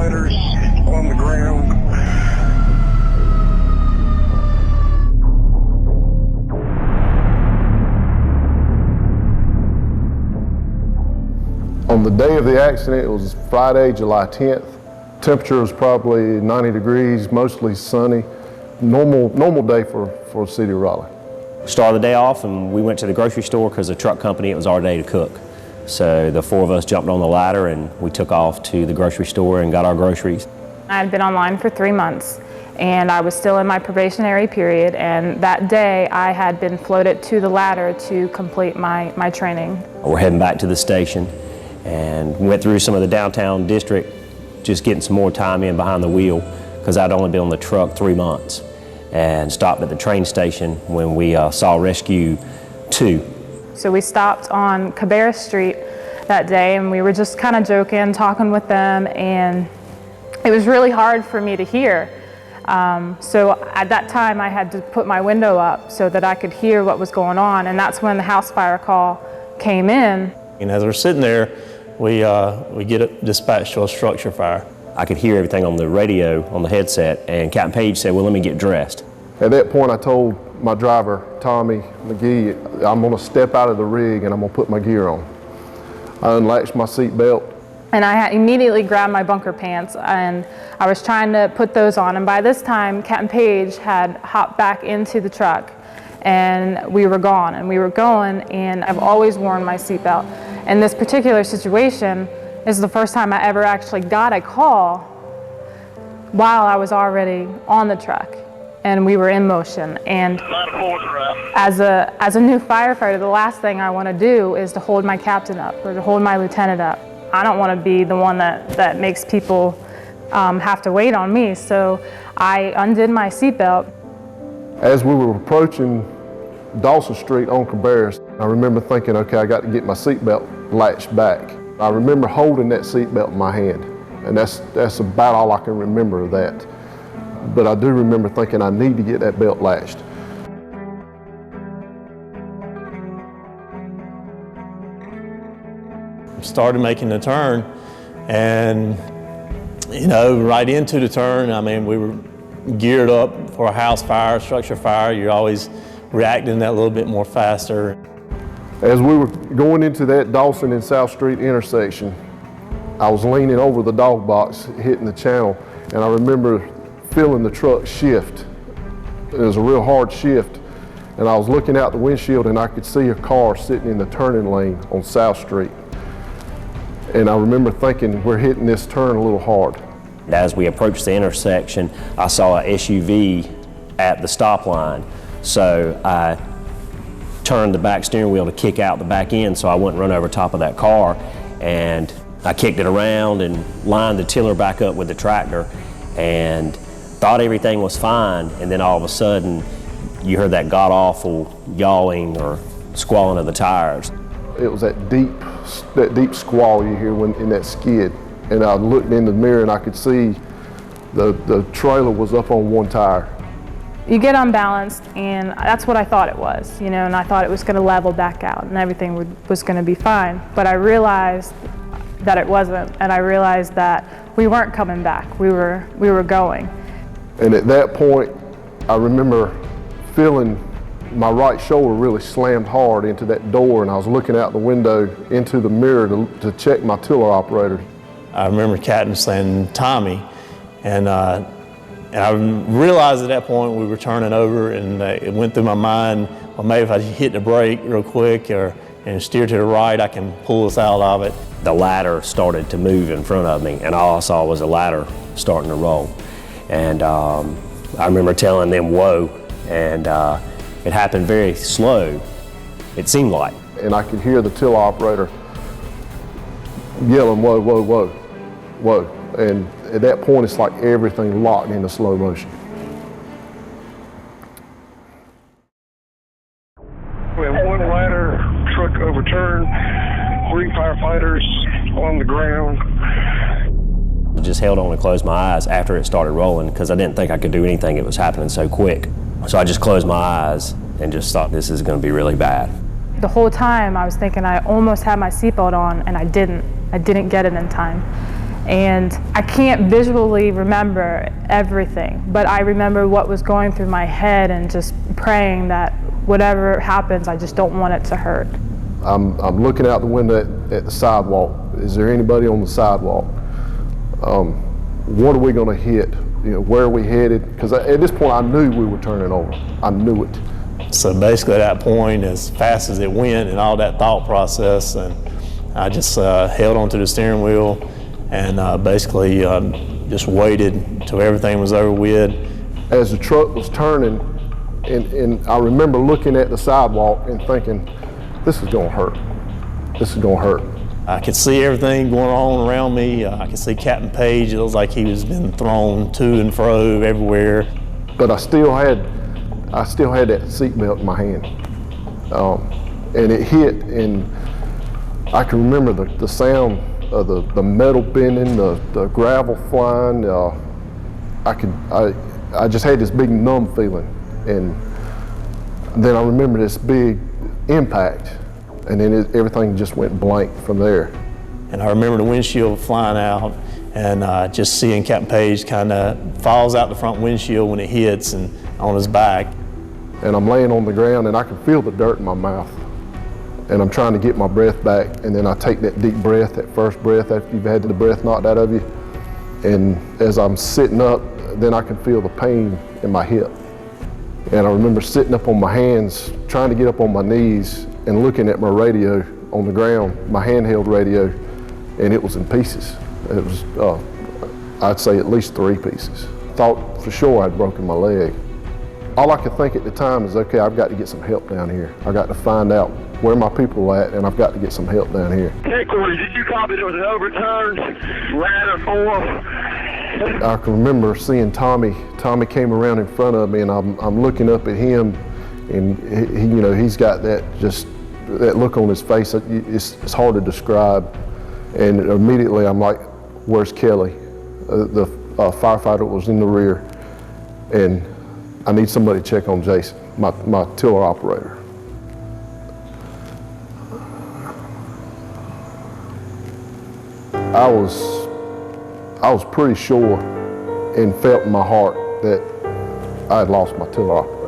firefighters on the ground. On the day of the accident, it was Friday, July 10th. Temperature was probably 90 degrees, mostly sunny. Normal day for the city of Raleigh. Started the day off and we went to the grocery store because the truck company, it was our day to cook. So the four of us jumped on the ladder and we took off to the grocery store and got our groceries. I had been online for 3 months and I was still in my probationary period, and that day I had been floated to the ladder to complete my training. We're heading back to the station and went through some of the downtown district, just getting some more time in behind the wheel because I'd only been on the truck 3 months, and stopped at the train station when we saw Rescue 2. So we stopped on Cabarrus Street that day and we were just kind of joking, talking with them, and it was really hard for me to hear. So at that time I had to put my window up so that I could hear what was going on, and that's when the house fire call came in. And as we're sitting there, we get dispatched to a structure fire. I could hear everything on the radio, on the headset, and Captain Page said, well, let me get dressed. At that point, I told my driver, Tommy McGee, I'm gonna step out of the rig and I'm gonna put my gear on. I unlatched my seat belt. And I had immediately grabbed my bunker pants and I was trying to put those on, and by this time, Captain Page had hopped back into the truck and we were gone, and we were going, and I've always worn my seatbelt. And this particular situation is the first time I ever actually got a call while I was already on the truck and we were in motion. And as a new firefighter, the last thing I want to do is to hold my captain up or to hold my lieutenant up. I don't want to be the one that makes people have to wait on me. So I undid my seatbelt. As we were approaching Dawson Street on Cabarrus, I remember thinking, okay, I got to get my seatbelt latched back. I remember holding that seatbelt in my hand, and that's about all I can remember of that. But I do remember thinking I need to get that belt latched. Started making the turn, and right into the turn, I mean, we were geared up for a house fire, structure fire. You're always reacting that little bit more faster. As we were going into that Dawson and South Street intersection, I was leaning over the dog box, hitting the channel, and I remember feeling the truck shift. It was a real hard shift, and I was looking out the windshield and I could see a car sitting in the turning lane on South Street. And I remember thinking, we're hitting this turn a little hard. As we approached the intersection, I saw an SUV at the stop line. So I turned the back steering wheel to kick out the back end so I wouldn't run over top of that car. And I kicked it around and lined the tiller back up with the tractor and thought everything was fine. And then all of a sudden, you heard that god-awful yawing or squalling of the tires. It was that deep squall you hear in that skid. And I looked in the mirror and I could see the trailer was up on one tire. You get unbalanced, and that's what I thought it was, and I thought it was going to level back out and everything was going to be fine. But I realized that it wasn't, and I realized that we weren't coming back. We were going. And at that point, I remember feeling my right shoulder really slammed hard into that door, and I was looking out the window into the mirror to check my tiller operator. I remember Captain saying, Tommy, and I realized at that point we were turning over, and it went through my mind, well, maybe if I hit the brake real quick and steer to the right, I can pull us out of it. The ladder started to move in front of me, and all I saw was a ladder starting to roll. And I remember telling them, whoa, and it happened very slow, it seemed like. And I could hear the tiller operator yelling, whoa, whoa, whoa, whoa. And at that point, it's like everything locked into slow motion. We have one ladder truck overturned, 3 firefighters on the ground. I just held on and closed my eyes after it started rolling because I didn't think I could do anything. It was happening so quick. So I just closed my eyes and just thought this is going to be really bad. The whole time I was thinking I almost had my seatbelt on, and I didn't get it in time. And I can't visually remember everything, but I remember what was going through my head and just praying that whatever happens, I just don't want it to hurt. I'm looking out the window at the sidewalk. Is there anybody on the sidewalk? What are we going to hit? Where are we headed? Because at this point, I knew we were turning over. I knew it. So basically at that point, as fast as it went and all that thought process, and I just held onto the steering wheel and basically just waited until everything was over with. As the truck was turning, and I remember looking at the sidewalk and thinking, this is going to hurt. This is going to hurt. I could see everything going on around me. I could see Captain Page. It was like he was being thrown to and fro everywhere. But I still had that seatbelt in my hand. And it hit, and I can remember the sound of the metal bending, the gravel flying. I just had this big numb feeling. And then I remember this big impact, and then everything just went blank from there. And I remember the windshield flying out, and just seeing Captain Page kind of falls out the front windshield when it hits and on his back. And I'm laying on the ground, and I can feel the dirt in my mouth. And I'm trying to get my breath back, and then I take that deep breath, that first breath after you've had the breath knocked out of you. And as I'm sitting up, then I can feel the pain in my hip. And I remember sitting up on my hands, trying to get up on my knees and looking at my radio on the ground, my handheld radio, and it was in pieces. It was, I'd say at least 3 pieces. Thought for sure I'd broken my leg. All I could think at the time is, okay, I've got to get some help down here. I got to find out where my people are at, and I've got to get some help down here. Hey, Corey, did you copy there was an overturn, ladder 4? I can remember seeing Tommy. Tommy came around in front of me, and I'm looking up at him, and he's got that look on his face. It's hard to describe. And immediately I'm like, "Where's Kelly?" The firefighter was in the rear, and I need somebody to check on Jason, my tiller operator. I was pretty sure and felt in my heart that I had lost my tiller operator.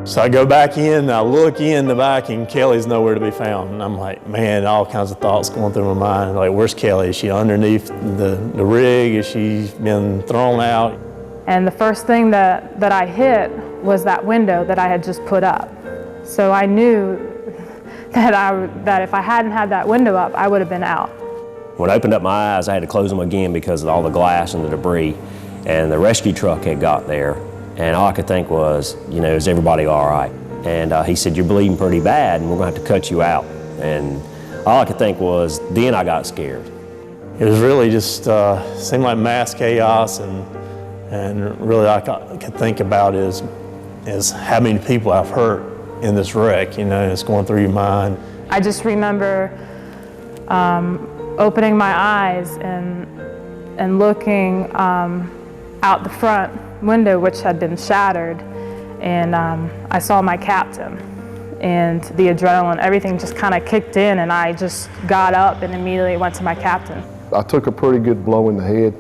So I go back in, I look in the back, and Kelly's nowhere to be found. And I'm like, man, all kinds of thoughts going through my mind. Like, where's Kelly? Is she underneath the rig? Is she been thrown out? And the first thing that I hit was that window that I had just put up. So I knew that if I hadn't had that window up, I would have been out. When I opened up my eyes, I had to close them again because of all the glass and the debris. And the rescue truck had got there. And all I could think was, is everybody all right? And he said, you're bleeding pretty bad, and we're going to have to cut you out. And all I could think was, then I got scared. It was really just seemed like mass chaos, and really all I could think about is how many people I've hurt in this wreck. It's going through your mind. I just remember opening my eyes and looking out the front window, which had been shattered, and I saw my captain, and the adrenaline, everything just kind of kicked in, and I just got up and immediately went to my captain. I took a pretty good blow in the head.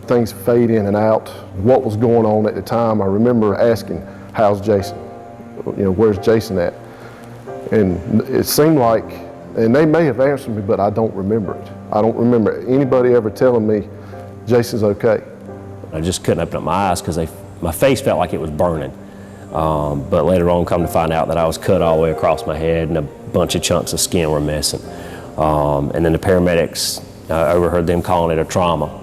Things fade in and out. What was going on at the time, I remember asking, how's Jason? Where's Jason at? And it seemed like, and they may have answered me, but I don't remember it. I don't remember anybody ever telling me, Jason's okay. I just couldn't open up my eyes because my face felt like it was burning. But later on, come to find out that I was cut all the way across my head and a bunch of chunks of skin were missing. And then the paramedics, I overheard them calling it a trauma.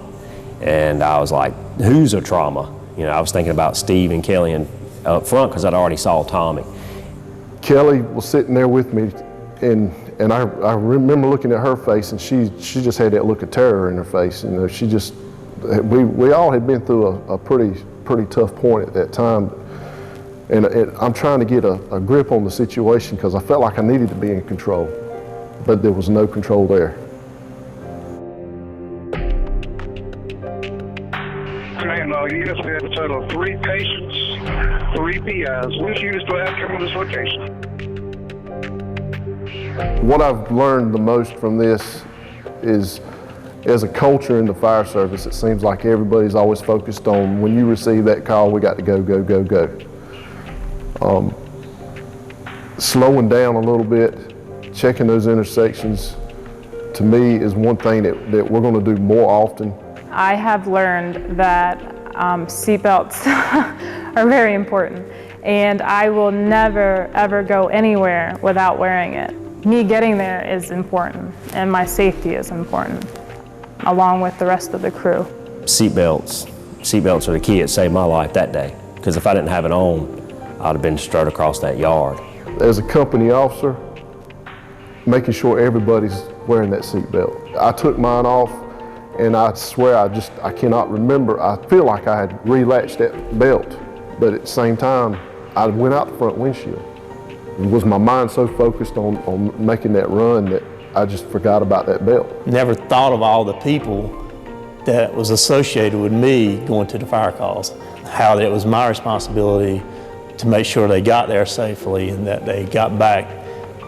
And I was like, who's a trauma? I was thinking about Steve and Kelly up front because I'd already saw Tommy. Kelly was sitting there with me, and I remember looking at her face, and she just had that look of terror in her face. She just, we all had been through a pretty tough point at that time, and I'm trying to get a grip on the situation because I felt like I needed to be in control, but there was no control there. You guys had a total of 3 patients, 3 PIs. Which units do I have coming to this location? What I've learned the most from this is, as a culture in the fire service, it seems like everybody's always focused on when you receive that call, we got to go, go, go, go. Slowing down a little bit, checking those intersections, to me is one thing that we're going to do more often. I have learned that seatbelts are very important, and I will never ever go anywhere without wearing it. Me getting there is important, and my safety is important, along with the rest of the crew. Seatbelts are the key. It saved my life that day, because if I didn't have it on, I'd have been straight across that yard. As a company officer, making sure everybody's wearing that seatbelt. I took mine off, and I swear I cannot remember. I feel like I had relatched that belt, but at the same time, I went out the front windshield. Was my mind so focused on making that run that I just forgot about that belt? Never thought of all the people that was associated with me going to the fire calls, how that it was my responsibility to make sure they got there safely and that they got back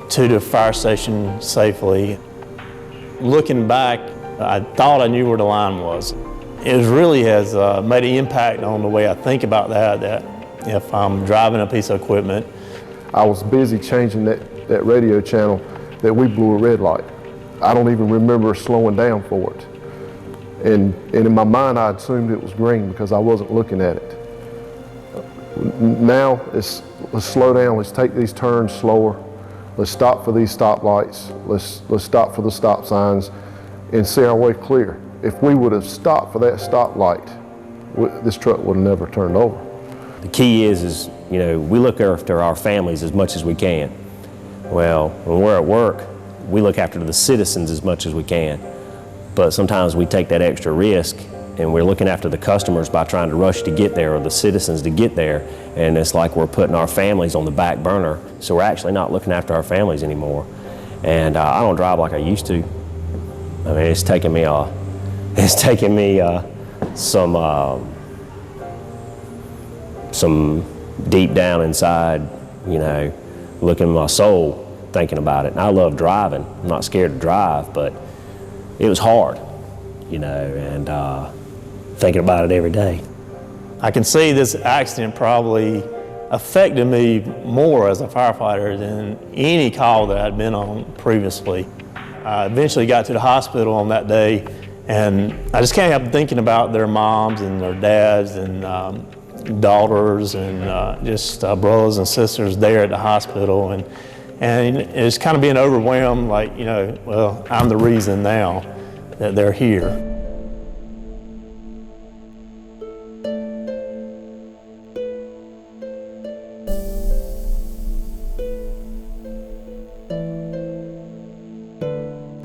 to the fire station safely. Looking back, I thought I knew where the line was. It really has made an impact on the way I think about that if I'm driving a piece of equipment. I was busy changing that radio channel that we blew a red light. I don't even remember slowing down for it. And in my mind, I assumed it was green because I wasn't looking at it. Now, let's slow down, let's take these turns slower, let's stop for these stoplights, let's stop for the stop signs and see our way clear. If we would have stopped for that stoplight, this truck would have never turned over. The key is we look after our families as much as we can. Well, when we're at work, we look after the citizens as much as we can. But sometimes we take that extra risk and we're looking after the customers by trying to rush to get there or the citizens to get there. And it's like we're putting our families on the back burner. So we're actually not looking after our families anymore. And I don't drive like I used to. I mean, it's taken me some deep down inside, looking in my soul, thinking about it. And I love driving. I'm not scared to drive, but it was hard, and thinking about it every day. I can see this accident probably affected me more as a firefighter than any call that I'd been on previously. I eventually got to the hospital on that day, and I just can't help thinking about their moms and their dads and daughters and just brothers and sisters there at the hospital, and it's kind of being overwhelmed, like, well, I'm the reason now that they're here.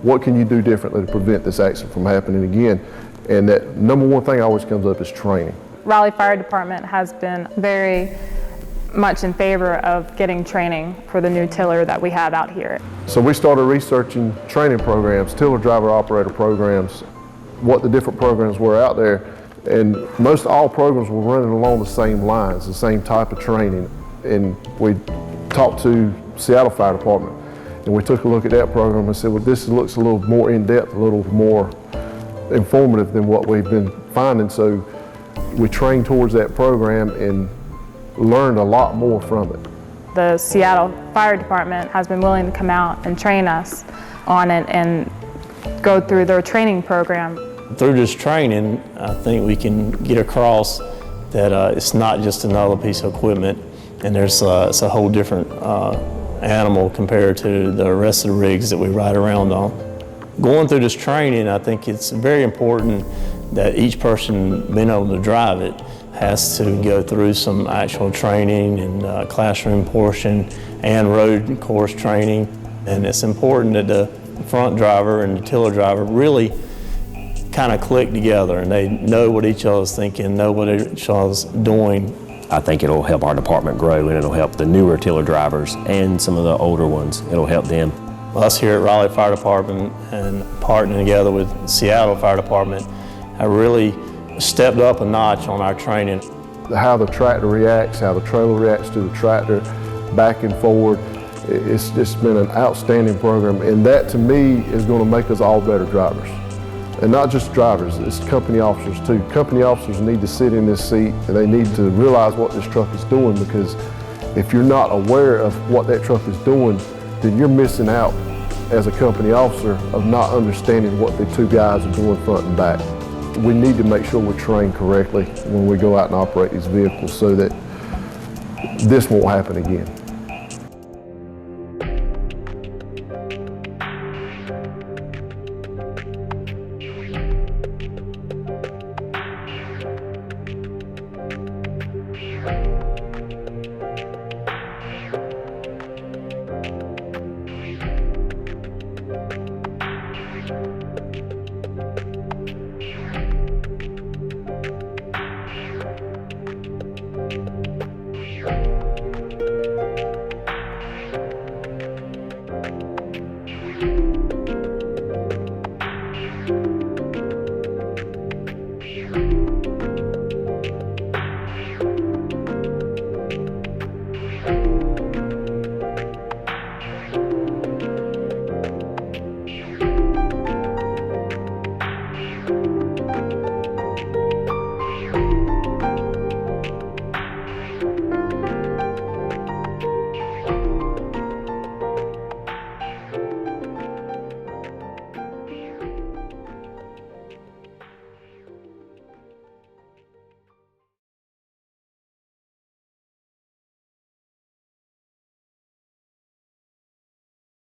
What can you do differently to prevent this accident from happening again? And that number one thing always comes up is training. Raleigh Fire Department has been very much in favor of getting training for the new tiller that we have out here. So we started researching training programs, tiller driver operator programs, what the different programs were out there. And most all programs were running along the same lines, the same type of training. And we talked to Seattle Fire Department, and we took a look at that program and said, well, this looks a little more in-depth, a little more informative than what we've been finding. So we trained towards that program and learned a lot more from it. The Seattle Fire Department has been willing to come out and train us on it and go through their training program. Through this training, I think we can get across that it's not just another piece of equipment, and it's a whole different animal compared to the rest of the rigs that we ride around on. Going through this training, I think it's very important that each person being able to drive it has to go through some actual training and classroom portion and road course training. And it's important that the front driver and the tiller driver really kind of click together and they know what each other's thinking, know what each other's doing. I think it'll help our department grow, and it'll help the newer tiller drivers and some of the older ones. It'll help them. Us here at Raleigh Fire Department and partnering together with Seattle Fire Department have really stepped up a notch on our training. How the tractor reacts, how the trailer reacts to the tractor, back and forward, It's just been an outstanding program, and that to me is going to make us all better drivers. And not just drivers, it's company officers too. Company officers need to sit in this seat and they need to realize what this truck is doing, because if you're not aware of what that truck is doing, then you're missing out as a company officer of not understanding what the two guys are doing front and back. We need to make sure we're trained correctly when we go out and operate these vehicles so that this won't happen again.